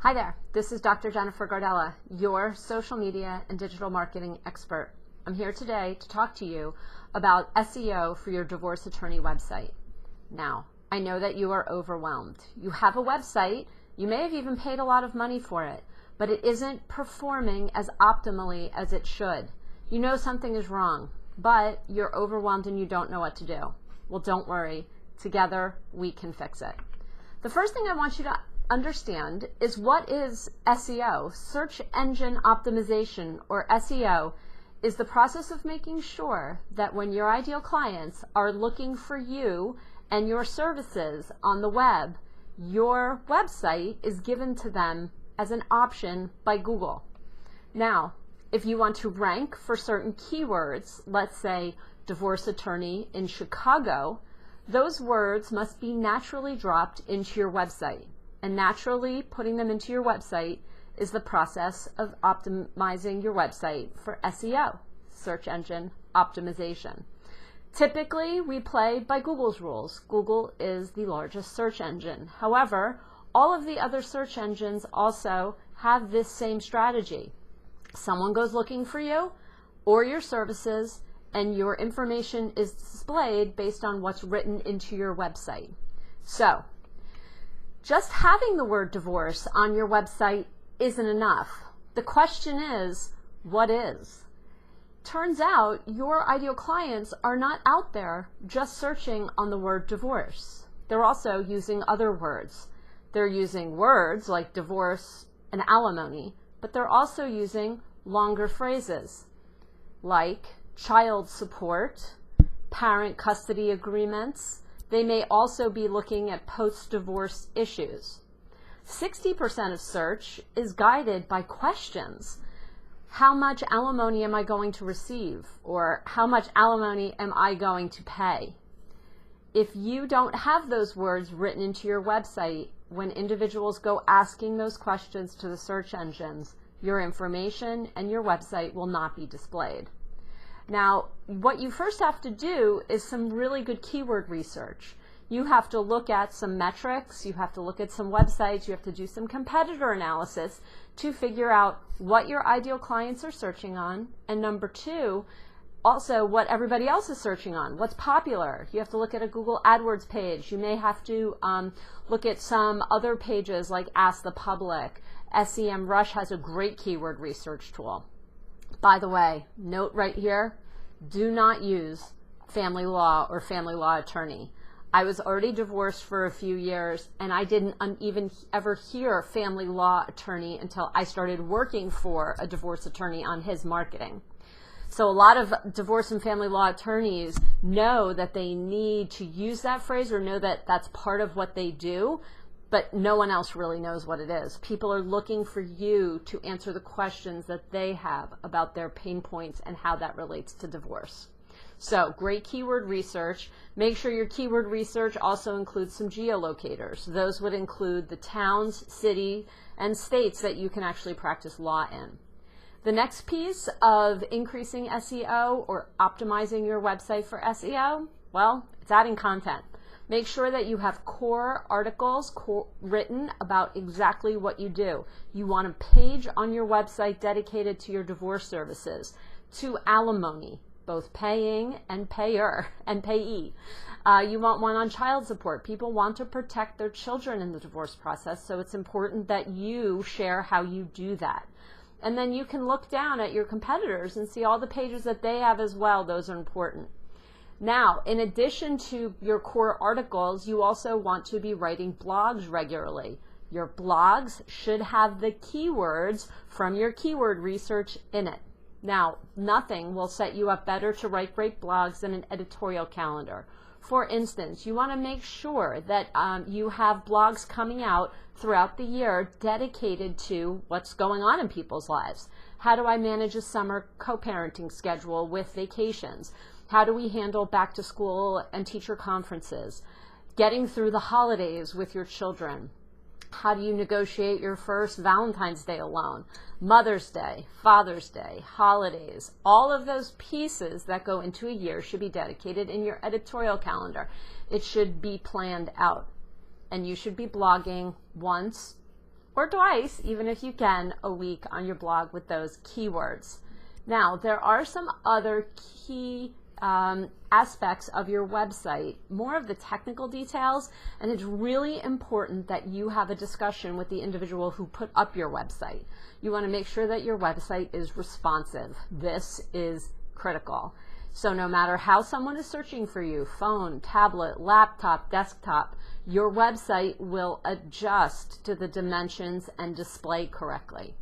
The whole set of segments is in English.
Hi there, this is Dr. Jennifer Gardella, your social media and digital marketing expert. I'm here today to talk to you about SEO for your divorce attorney website. Now, I know that you are overwhelmed. You have a website, you may have even paid a lot of money for it, but it isn't performing as optimally as it should. You know something is wrong, but you're overwhelmed and you don't know what to do. Well, don't worry. Together, we can fix it. The first thing I want you to understand is what is SEO. Search engine optimization, or SEO, is the process of making sure that when your ideal clients are looking for you and your services on the web, your website is given to them as an option by Google. Now, if you want to rank for certain keywords, let's say divorce attorney in Chicago, those words must be naturally dropped into your website. And naturally putting them into your website is the process of optimizing your website for SEO, search engine optimization. Typically, we play by Google's rules. Google is the largest search engine. However, all of the other search engines also have this same strategy. Someone goes looking for you or your services, and your information is displayed based on what's written into your website. So, just having the word divorce on your website isn't enough. The question is, what is? Turns out your ideal clients are not out there just searching on the word divorce. They're also using other words. They're using words like divorce and alimony, but they're also using longer phrases like child support, parent custody agreements. They may also be looking at post-divorce issues. 60% of search is guided by questions. How much alimony am I going to receive? Or how much alimony am I going to pay? If you don't have those words written into your website, when individuals go asking those questions to the search engines, your information and your website will not be displayed. Now, what you first have to do is some really good keyword research. You have to look at some metrics, you have to look at some websites, you have to do some competitor analysis to figure out what your ideal clients are searching on, and number two, also what everybody else is searching on, what's popular. You have to look at a Google AdWords page. You may have to look at some other pages like Ask the Public. SEMrush has a great keyword research tool. By the way, note right here, do not use family law or family law attorney. I was already divorced for a few years, and I didn't even ever hear family law attorney until I started working for a divorce attorney on his marketing. So a lot of divorce and family law attorneys know that they need to use that phrase or know that that's part of what they do, but no one else really knows what it is. People are looking for you to answer the questions that they have about their pain points and how that relates to divorce. So, great keyword research. Make sure your keyword research also includes some geolocators. Those would include the towns, city, and states that you can actually practice law in. The next piece of increasing SEO or optimizing your website for SEO, well, it's adding content. Make sure that you have core articles written about exactly what you do. You want a page on your website dedicated to your divorce services, to alimony, both paying and payer and payee. You want one on child support. People want to protect their children in the divorce process, so it's important that you share how you do that. And then you can look down at your competitors and see all the pages that they have as well. Those are important. Now, in addition to your core articles, you also want to be writing blogs regularly. Your blogs should have the keywords from your keyword research in it. Now, nothing will set you up better to write great blogs than an editorial calendar. For instance, you want to make sure that you have blogs coming out throughout the year dedicated to what's going on in people's lives. How do I manage a summer co-parenting schedule with vacations? How do we handle back to school and teacher conferences? Getting through the holidays with your children. How do you negotiate your first Valentine's Day alone? Mother's Day, Father's Day, holidays, all of those pieces that go into a year should be dedicated in your editorial calendar. It should be planned out. And you should be blogging once or twice, even if you can, a week on your blog with those keywords. Now, there are some other key aspects of your website, more of the technical details, and it's really important that you have a discussion with the individual who put up your website. You want to make sure that your website is responsive. This is critical. So no matter how someone is searching for you, phone, tablet, laptop, desktop, your website will adjust to the dimensions and display correctly.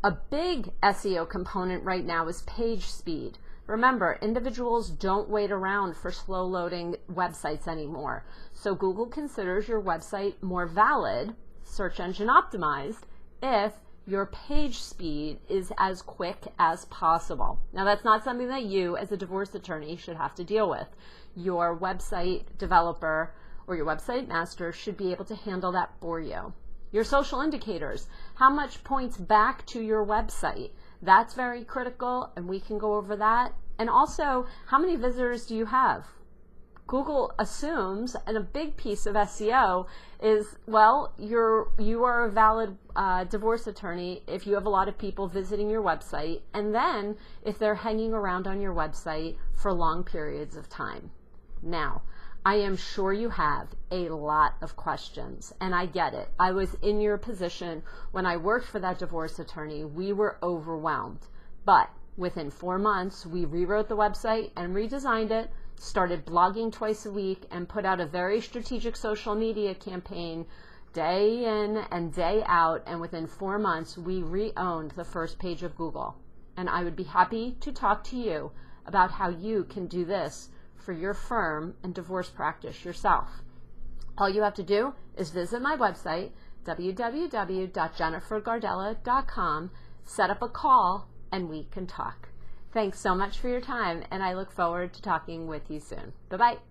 A big SEO component right now is page speed. Remember, individuals don't wait around for slow loading websites anymore. So Google considers your website more valid, search engine optimized, if your page speed is as quick as possible. Now, that's not something that you as a divorce attorney should have to deal with. Your website developer or your website master should be able to handle that for you. Your social indicators, how much points back to your website? That's very critical, and we can go over that. And also, how many visitors do you have? Google assumes, and a big piece of SEO is, well, you are a valid divorce attorney if you have a lot of people visiting your website, and then if they're hanging around on your website for long periods of time. Now, I am sure you have a lot of questions, and I get it. I was in your position when I worked for that divorce attorney. We were overwhelmed, but within 4 months, we rewrote the website and redesigned it, started blogging twice a week, and put out a very strategic social media campaign day in and day out, and within 4 months, we re-owned the first page of Google. And I would be happy to talk to you about how you can do this for your firm and divorce practice yourself. All you have to do is visit my website, www.jennifergardella.com, set up a call, and we can talk. Thanks so much for your time, and I look forward to talking with you soon. Bye-bye.